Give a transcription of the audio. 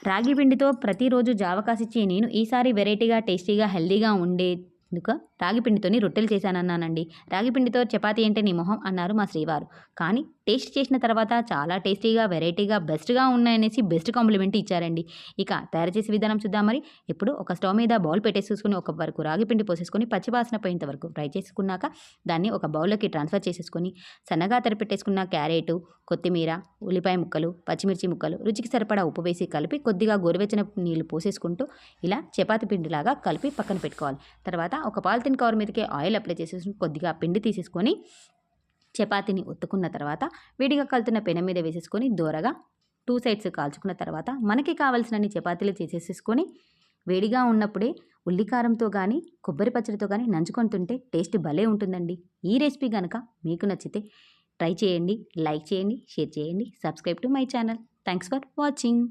రాగి పిండితో ప్రతిరోజు జావ కాసిచ్చే నేను ఈసారి వెరైటీగా, టేస్టీగా, హెల్తీగా రాగి పిండితోని రొట్టెలు చేశానన్నానండి. రాగి పిండితో చపాతీ అంటే నీ మొహం అన్నారు మా శ్రీవారు. కానీ టేస్ట్ చేసిన తర్వాత చాలా టేస్టీగా, వెరైటీగా, బెస్ట్‌గా ఉన్నాయనేసి బెస్ట్ కాంప్లిమెంట్ ఇచ్చారండి. ఇక తయారు చేసే విధానం చూద్దాం మరి. ఇప్పుడు ఒక స్టవ్ మీద బౌల్ పెట్టేసేసుకొని ఒక వరకు రాగి పిండి పోసేసుకొని పచ్చివాసన పోయేంత వరకు ఫ్రై చేసుకున్నాక దాన్ని ఒక బౌల్‌లోకి ట్రాన్స్‌ఫర్ చేసేసుకొని సన్నగా తరిపెట్టేసుకున్న క్యారెటు, కొత్తిమీర, ఉల్లిపాయ ముక్కలు, పచ్చిమిర్చి ముక్కలు, రుచికి సరిపడా ఉప్పు వేసి కలిపి కొద్దిగా గోరువెచ్చని నీళ్లు పోసేసుకుంటూ ఇలా చపాతీ పిండిలాగా కలిపి పక్కన పెట్టుకోవాలి. తర్వాత ఒక పాలిథిన్ కవర్ మీదకి ఆయిల్ అప్లై చేసేసి కొద్దిగా పిండి తీసేసుకొని చపాతీని ఒత్తుకున్న తర్వాత వేడిగా కలుతున్న పెనం మీద వేసేసుకొని దోరగా 2 సైడ్స్ కాల్చుకున్న తర్వాత మనకి కావాల్సినన్ని చపాతీలు చేసేసుకొని వేడిగా ఉన్నప్పుడే ఉల్లికారంతో కానీ కొబ్బరి పచ్చడితో కానీ నంచుకొని తింటే టేస్ట్ భలే ఉంటుందండి. ఈ రెసిపీ కనుక మీకు నచ్చితే ట్రై చేయండి, లైక్ చేయండి, షేర్ చేయండి, subscribe to my channel. Thanks for watching.